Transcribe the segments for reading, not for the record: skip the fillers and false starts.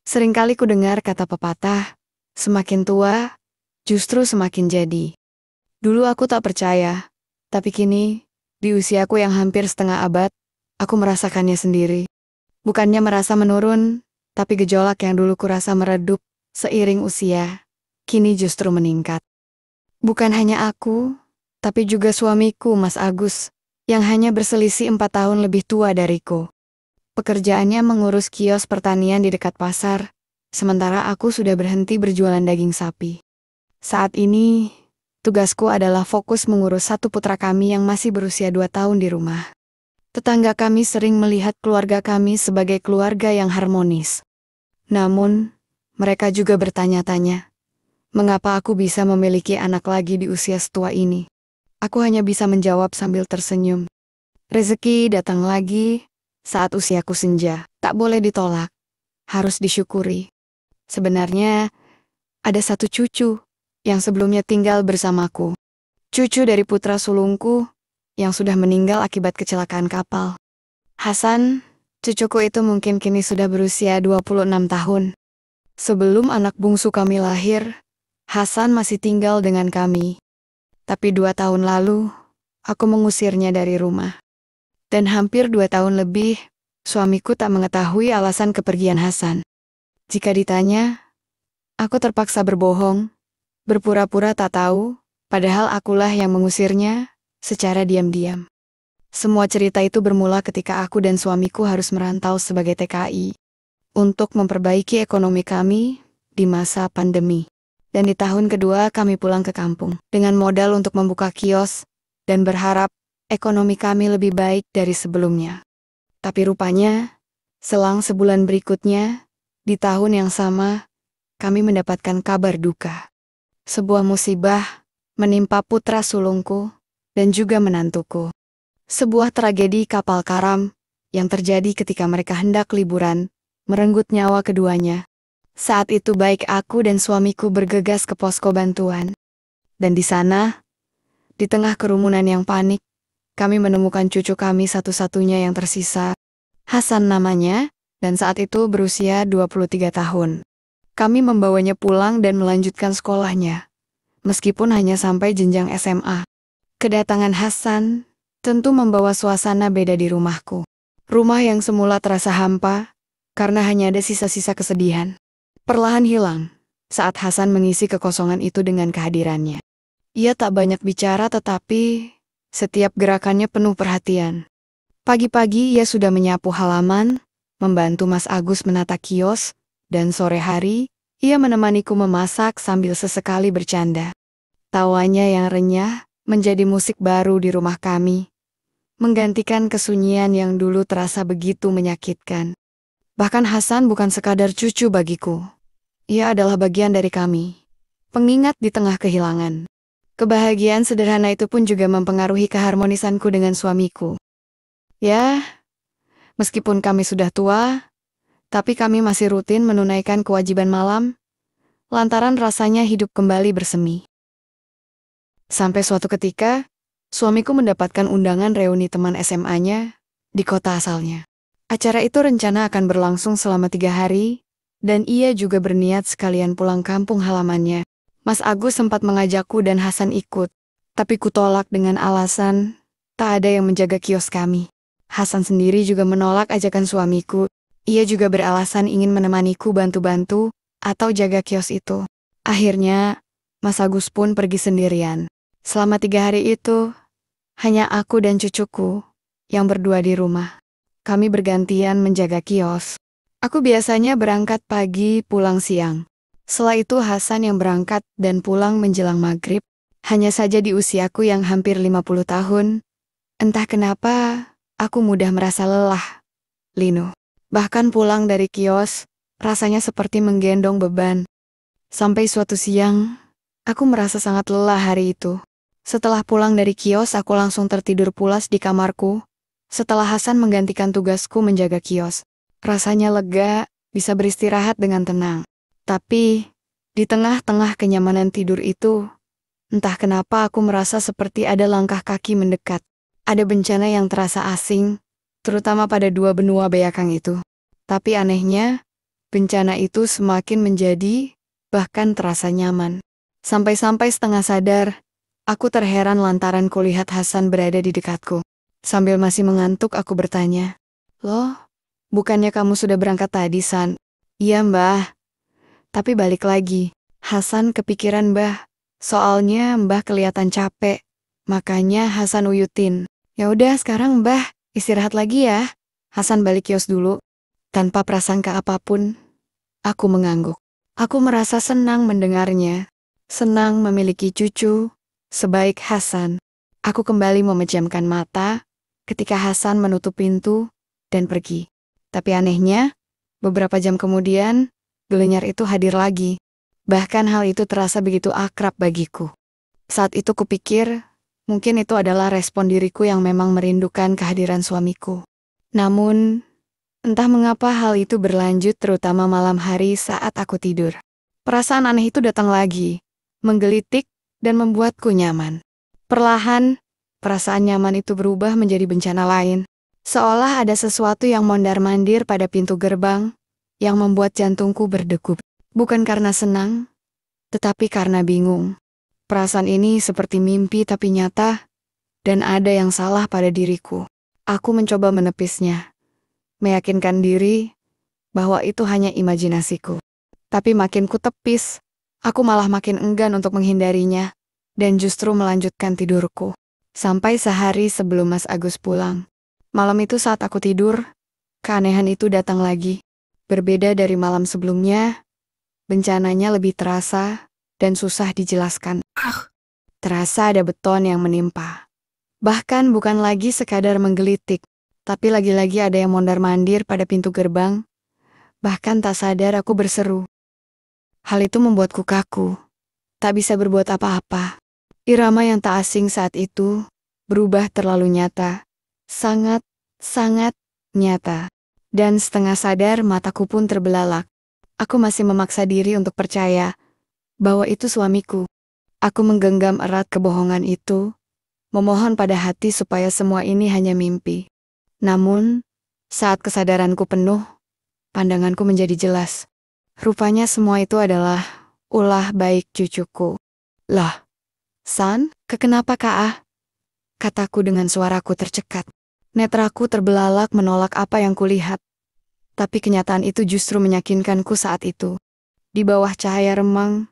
Seringkali ku dengar kata pepatah, semakin tua, justru semakin jadi. Dulu aku tak percaya, tapi kini, di usiaku yang hampir setengah abad, aku merasakannya sendiri. Bukannya merasa menurun, tapi gejolak yang dulu kurasa meredup seiring usia, kini justru meningkat. Bukan hanya aku, tapi juga suamiku, Mas Agus, yang hanya berselisih 4 tahun lebih tua dariku. Pekerjaannya mengurus kios pertanian di dekat pasar, sementara aku sudah berhenti berjualan daging sapi. Saat ini, tugasku adalah fokus mengurus satu putra kami yang masih berusia 2 tahun di rumah. Tetangga kami sering melihat keluarga kami sebagai keluarga yang harmonis. Namun, mereka juga bertanya-tanya, mengapa aku bisa memiliki anak lagi di usia setua ini? Aku hanya bisa menjawab sambil tersenyum. Rezeki datang lagi saat usiaku senja. Tak boleh ditolak, harus disyukuri. Sebenarnya, ada satu cucu yang sebelumnya tinggal bersamaku. Cucu dari putra sulungku yang sudah meninggal akibat kecelakaan kapal. Hasan, cucuku itu mungkin kini sudah berusia 26 tahun. Sebelum anak bungsu kami lahir, Hasan masih tinggal dengan kami. Tapi 2 tahun lalu, aku mengusirnya dari rumah. Dan hampir 2 tahun lebih, suamiku tak mengetahui alasan kepergian Hasan. Jika ditanya, aku terpaksa berbohong, berpura-pura tak tahu, padahal akulah yang mengusirnya secara diam-diam. Semua cerita itu bermula ketika aku dan suamiku harus merantau sebagai TKI untuk memperbaiki ekonomi kami di masa pandemi. Dan di tahun kedua kami pulang ke kampung dengan modal untuk membuka kios dan berharap ekonomi kami lebih baik dari sebelumnya. Tapi rupanya, selang sebulan berikutnya, di tahun yang sama, kami mendapatkan kabar duka. Sebuah musibah menimpa putra sulungku dan juga menantuku. Sebuah tragedi kapal karam yang terjadi ketika mereka hendak liburan, merenggut nyawa keduanya. Saat itu baik aku dan suamiku bergegas ke posko bantuan. Dan di sana, di tengah kerumunan yang panik, kami menemukan cucu kami satu-satunya yang tersisa. Hasan namanya, dan saat itu berusia 23 tahun. Kami membawanya pulang dan melanjutkan sekolahnya, meskipun hanya sampai jenjang SMA. Kedatangan Hasan tentu membawa suasana beda di rumahku. Rumah yang semula terasa hampa, karena hanya ada sisa-sisa kesedihan, perlahan hilang saat Hasan mengisi kekosongan itu dengan kehadirannya. Ia tak banyak bicara tetapi setiap gerakannya penuh perhatian. Pagi-pagi ia sudah menyapu halaman, membantu Mas Agus menata kios, dan sore hari ia menemaniku memasak sambil sesekali bercanda. Tawanya yang renyah menjadi musik baru di rumah kami, menggantikan kesunyian yang dulu terasa begitu menyakitkan. Bahkan Hasan bukan sekadar cucu bagiku. Ia adalah bagian dari kami, pengingat di tengah kehilangan. Kebahagiaan sederhana itu pun juga mempengaruhi keharmonisanku dengan suamiku. Ya, meskipun kami sudah tua, tapi kami masih rutin menunaikan kewajiban malam, lantaran rasanya hidup kembali bersemi. Sampai suatu ketika, suamiku mendapatkan undangan reuni teman SMA-nya di kota asalnya. Acara itu rencana akan berlangsung selama 3 hari, dan ia juga berniat sekalian pulang kampung halamannya. Mas Agus sempat mengajakku dan Hasan ikut, tapi kutolak dengan alasan tak ada yang menjaga kios kami. Hasan sendiri juga menolak ajakan suamiku. Ia juga beralasan ingin menemaniku bantu-bantu atau jaga kios itu. Akhirnya, Mas Agus pun pergi sendirian. Selama 3 hari itu, hanya aku dan cucuku yang berdua di rumah. Kami bergantian menjaga kios. Aku biasanya berangkat pagi, pulang siang. Setelah itu Hasan yang berangkat dan pulang menjelang maghrib. Hanya saja di usiaku yang hampir 50 tahun, entah kenapa aku mudah merasa lelah, linu. Bahkan pulang dari kios, rasanya seperti menggendong beban. Sampai suatu siang, aku merasa sangat lelah hari itu. Setelah pulang dari kios, aku langsung tertidur pulas di kamarku. Setelah Hasan menggantikan tugasku menjaga kios, rasanya lega, bisa beristirahat dengan tenang. Tapi, di tengah-tengah kenyamanan tidur itu, entah kenapa aku merasa seperti ada langkah kaki mendekat. Ada bencana yang terasa asing, terutama pada 2 benua belakang itu. Tapi anehnya, bencana itu semakin menjadi, bahkan terasa nyaman. Sampai-sampai setengah sadar, aku terheran lantaran kulihat Hasan berada di dekatku. Sambil masih mengantuk aku bertanya, "Loh, bukannya kamu sudah berangkat tadi, San?" "Iya, Mbah. Tapi balik lagi." Hasan kepikiran Mbah. Soalnya Mbah kelihatan capek. Makanya Hasan uyutin. "Ya udah sekarang Mbah, istirahat lagi ya." Hasan balik kios dulu. Tanpa prasangka apapun, aku mengangguk. Aku merasa senang mendengarnya. Senang memiliki cucu sebaik Hasan. Aku kembali memejamkan mata ketika Hasan menutup pintu dan pergi. Tapi anehnya, beberapa jam kemudian, Gelenyar itu hadir lagi. Bahkan hal itu terasa begitu akrab bagiku. Saat itu kupikir, mungkin itu adalah respon diriku yang memang merindukan kehadiran suamiku. Namun, entah mengapa hal itu berlanjut terutama malam hari saat aku tidur. Perasaan aneh itu datang lagi, menggelitik dan membuatku nyaman. Perlahan, perasaan nyaman itu berubah menjadi bencana lain. Seolah ada sesuatu yang mondar-mandir pada pintu gerbang, yang membuat jantungku berdegup. Bukan karena senang, tetapi karena bingung. Perasaan ini seperti mimpi tapi nyata, dan ada yang salah pada diriku. Aku mencoba menepisnya, meyakinkan diri bahwa itu hanya imajinasiku. Tapi makin ku tepis, aku malah makin enggan untuk menghindarinya, dan justru melanjutkan tidurku. Sampai sehari sebelum Mas Agus pulang. Malam itu saat aku tidur, keanehan itu datang lagi. Berbeda dari malam sebelumnya, bencananya lebih terasa dan susah dijelaskan. Terasa ada beton yang menimpa. Bahkan bukan lagi sekadar menggelitik, tapi lagi-lagi ada yang mondar-mandir pada pintu gerbang. Bahkan tak sadar aku berseru. Hal itu membuatku kaku, tak bisa berbuat apa-apa. Irama yang tak asing saat itu berubah terlalu nyata, sangat nyata. Dan setengah sadar mataku pun terbelalak. Aku masih memaksa diri untuk percaya bahwa itu suamiku. Aku menggenggam erat kebohongan itu, memohon pada hati supaya semua ini hanya mimpi. Namun, saat kesadaranku penuh, pandanganku menjadi jelas. Rupanya semua itu adalah ulah baik cucuku. "Lah, San, kenapa Kak? Kataku dengan suaraku tercekat. Netraku terbelalak menolak apa yang kulihat. Tapi kenyataan itu justru meyakinkanku saat itu. Di bawah cahaya remang,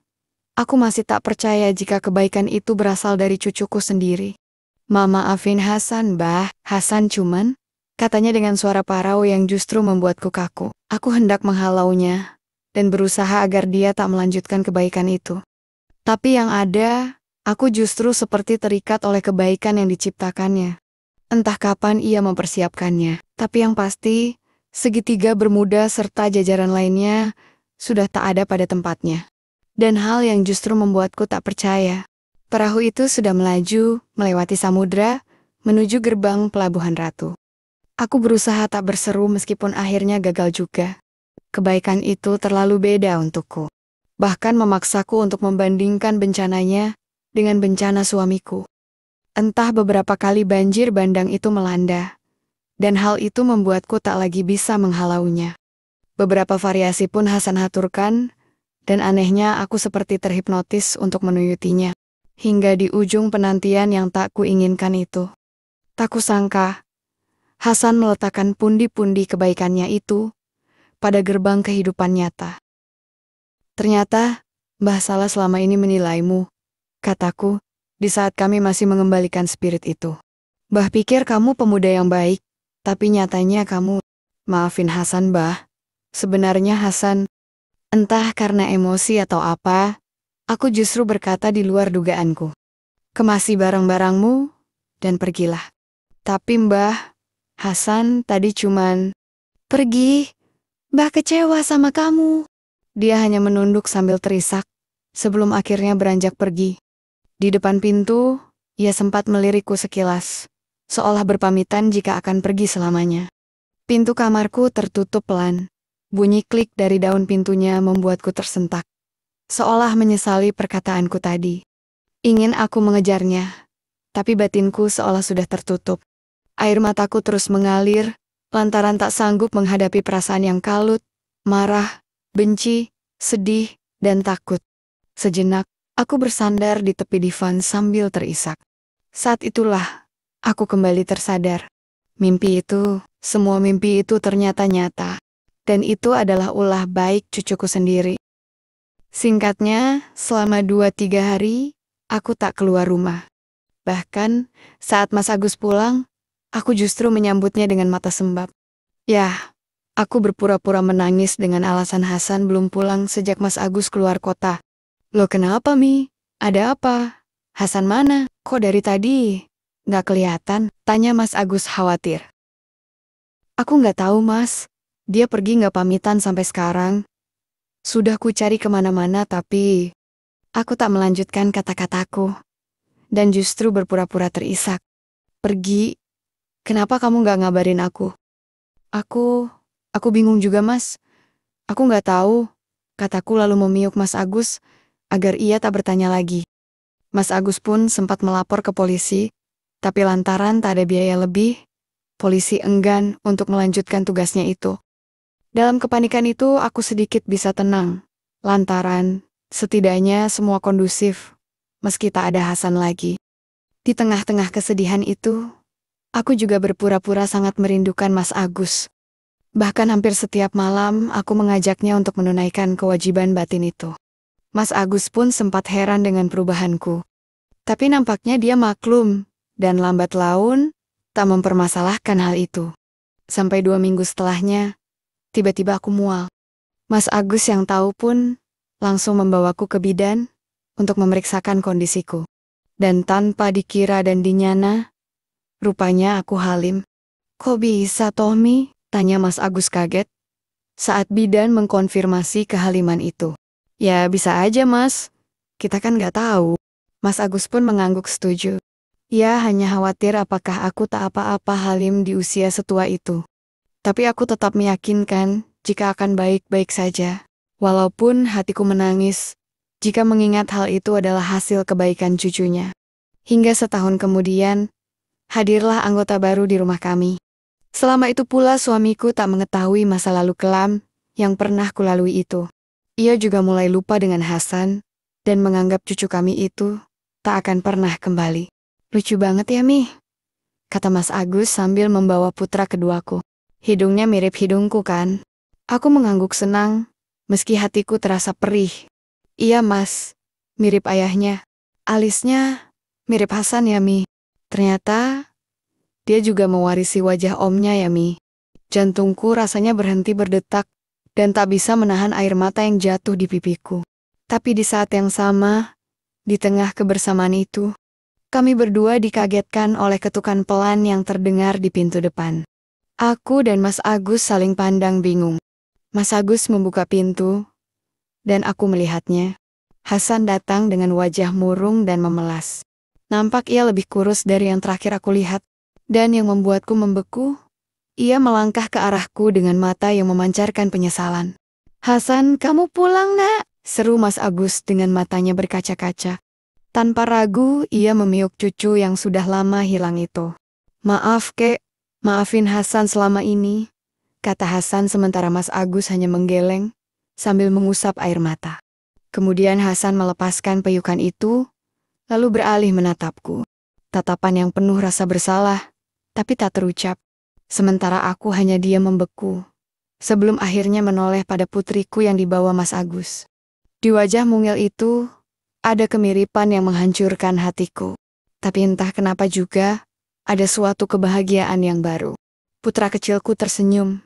aku masih tak percaya jika kebaikan itu berasal dari cucuku sendiri. "Maafin Hasan, Bah. Hasan cuman," katanya dengan suara parau yang justru membuatku kaku. Aku hendak menghalaunya dan berusaha agar dia tak melanjutkan kebaikan itu. Tapi yang ada, aku justru seperti terikat oleh kebaikan yang diciptakannya. Entah kapan ia mempersiapkannya, tapi yang pasti, segitiga bermuda serta jajaran lainnya sudah tak ada pada tempatnya. Dan hal yang justru membuatku tak percaya. Perahu itu sudah melaju, melewati samudra, menuju gerbang Pelabuhan Ratu. Aku berusaha tak berseru meskipun akhirnya gagal juga. Kebaikan itu terlalu beda untukku. Bahkan memaksaku untuk membandingkan bencananya dengan bencana suamiku. Entah beberapa kali banjir bandang itu melanda, dan hal itu membuatku tak lagi bisa menghalaunya. Beberapa variasi pun Hasan haturkan, dan anehnya aku seperti terhipnotis untuk menuyutinya. Hingga di ujung penantian yang tak kuinginkan itu. Tak kusangka, Hasan meletakkan pundi-pundi kebaikannya itu pada gerbang kehidupan nyata. "Ternyata, Mbah salah selama ini menilaimu," kataku, di saat kami masih mengembalikan spirit itu. "Mbah pikir kamu pemuda yang baik, tapi nyatanya kamu..." "Maafin Hasan, Mbah. Sebenarnya Hasan..." Entah karena emosi atau apa, aku justru berkata di luar dugaanku. "Kemasi barang-barangmu, dan pergilah." "Tapi Mbah, Hasan tadi cuman..." "Pergi, Mbah kecewa sama kamu." Dia hanya menunduk sambil terisak, sebelum akhirnya beranjak pergi. Di depan pintu, ia sempat melirikku sekilas, seolah berpamitan jika akan pergi selamanya. Pintu kamarku tertutup pelan. Bunyi klik dari daun pintunya membuatku tersentak, seolah menyesali perkataanku tadi. Ingin aku mengejarnya, tapi batinku seolah sudah tertutup. Air mataku terus mengalir, lantaran tak sanggup menghadapi perasaan yang kalut, marah, benci, sedih, dan takut. Sejenak, aku bersandar di tepi divan sambil terisak. Saat itulah, aku kembali tersadar. Semua mimpi itu ternyata nyata. Dan itu adalah ulah baik cucuku sendiri. Singkatnya, selama 2-3 hari, aku tak keluar rumah. Bahkan, saat Mas Agus pulang, aku justru menyambutnya dengan mata sembab. Yah, aku berpura-pura menangis dengan alasan Hasan belum pulang sejak Mas Agus keluar kota. Loh kenapa, Mi? Ada apa? Hasan mana? Kok dari tadi nggak kelihatan? Tanya Mas Agus khawatir. Aku nggak tahu, Mas. Dia pergi nggak pamitan sampai sekarang. Sudah ku cari kemana-mana tapi aku tak melanjutkan kata-kataku. Dan justru berpura-pura terisak. Pergi? Kenapa kamu nggak ngabarin aku? Aku bingung juga, Mas. Aku nggak tahu. Kataku lalu memiuk Mas Agus agar ia tak bertanya lagi. Mas Agus pun sempat melapor ke polisi, tapi lantaran tak ada biaya lebih, polisi enggan untuk melanjutkan tugasnya itu. Dalam kepanikan itu aku sedikit bisa tenang, lantaran setidaknya semua kondusif, meski tak ada Hasan lagi. Di tengah-tengah kesedihan itu, aku juga berpura-pura sangat merindukan Mas Agus. Bahkan hampir setiap malam aku mengajaknya untuk menunaikan kewajiban batin itu. Mas Agus pun sempat heran dengan perubahanku. Tapi nampaknya dia maklum, dan lambat laun tak mempermasalahkan hal itu. Sampai 2 minggu setelahnya, tiba-tiba aku mual. Mas Agus yang tahu pun langsung membawaku ke bidan untuk memeriksakan kondisiku. Dan tanpa dikira dan dinyana, rupanya aku halim. Kok bisa, Tommy? Tanya Mas Agus kaget saat bidan mengkonfirmasi kehaliman itu. Ya bisa aja, Mas. Kita kan nggak tahu. Mas Agus pun mengangguk setuju. Ia hanya khawatir apakah aku tak apa-apa halim di usia setua itu. Tapi aku tetap meyakinkan jika akan baik-baik saja. Walaupun hatiku menangis jika mengingat hal itu adalah hasil kebaikan cucunya. Hingga setahun kemudian, hadirlah anggota baru di rumah kami. Selama itu pula suamiku tak mengetahui masa lalu kelam yang pernah kulalui itu. Ia juga mulai lupa dengan Hasan dan menganggap cucu kami itu tak akan pernah kembali. Lucu banget ya, Mi, kata Mas Agus sambil membawa putra keduaku. Hidungnya mirip hidungku kan? Aku mengangguk senang, meski hatiku terasa perih. Iya, Mas, mirip ayahnya. Alisnya mirip Hasan ya, Mi. Ternyata dia juga mewarisi wajah omnya ya, Mi. Jantungku rasanya berhenti berdetak dan tak bisa menahan air mata yang jatuh di pipiku. Tapi di saat yang sama, di tengah kebersamaan itu, kami berdua dikagetkan oleh ketukan pelan yang terdengar di pintu depan. Aku dan Mas Agus saling pandang bingung. Mas Agus membuka pintu, dan aku melihatnya. Hasan datang dengan wajah murung dan memelas. Nampak ia lebih kurus dari yang terakhir aku lihat. Dan yang membuatku membeku, ia melangkah ke arahku dengan mata yang memancarkan penyesalan. Hasan, kamu pulang, Nak? Seru Mas Agus dengan matanya berkaca-kaca. Tanpa ragu, ia memiuk cucu yang sudah lama hilang itu. Maaf, Kek. Maafin Hasan selama ini, kata Hasan sementara Mas Agus hanya menggeleng sambil mengusap air mata. Kemudian Hasan melepaskan peyukan itu, lalu beralih menatapku. Tatapan yang penuh rasa bersalah, tapi tak terucap. Sementara aku hanya diam membeku, sebelum akhirnya menoleh pada putriku yang dibawa Mas Agus. Di wajah mungil itu, ada kemiripan yang menghancurkan hatiku. Tapi entah kenapa juga, ada suatu kebahagiaan yang baru. Putra kecilku tersenyum,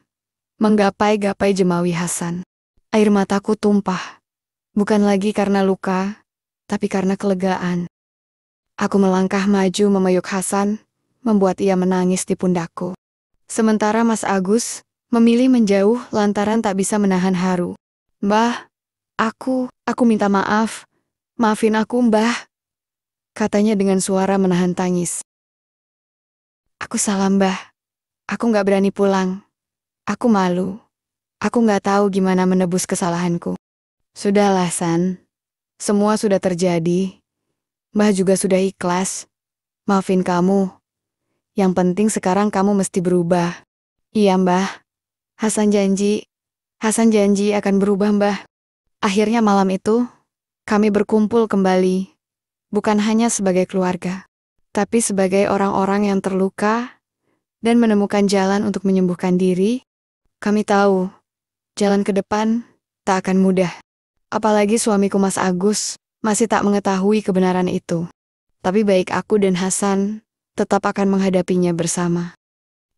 menggapai-gapai jemawi Hasan. Air mataku tumpah, bukan lagi karena luka, tapi karena kelegaan. Aku melangkah maju memeluk Hasan, membuat ia menangis di pundakku. Sementara Mas Agus memilih menjauh lantaran tak bisa menahan haru. Mbah, aku minta maaf. Maafin aku, Mbah, katanya dengan suara menahan tangis. Aku salah, Mbah. Aku nggak berani pulang. Aku malu. Aku nggak tahu gimana menebus kesalahanku. Sudahlah, San. Semua sudah terjadi. Mbah juga sudah ikhlas. Maafin kamu. Yang penting sekarang kamu mesti berubah. Iya, Mbah. Hasan janji. Hasan janji akan berubah, Mbah. Akhirnya malam itu, kami berkumpul kembali, bukan hanya sebagai keluarga, tapi sebagai orang-orang yang terluka dan menemukan jalan untuk menyembuhkan diri. Kami tahu, jalan ke depan tak akan mudah. Apalagi suamiku Mas Agus masih tak mengetahui kebenaran itu. Tapi baik aku dan Hasan tetap akan menghadapinya bersama.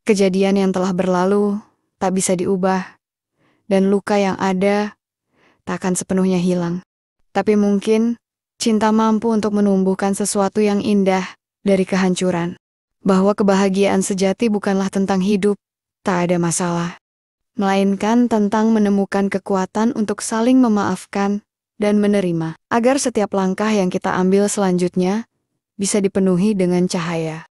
Kejadian yang telah berlalu tak bisa diubah, dan luka yang ada tak akan sepenuhnya hilang. Tapi mungkin cinta mampu untuk menumbuhkan sesuatu yang indah dari kehancuran. Bahwa kebahagiaan sejati bukanlah tentang hidup tak ada masalah, melainkan tentang menemukan kekuatan untuk saling memaafkan dan menerima, agar setiap langkah yang kita ambil selanjutnya bisa dipenuhi dengan cahaya.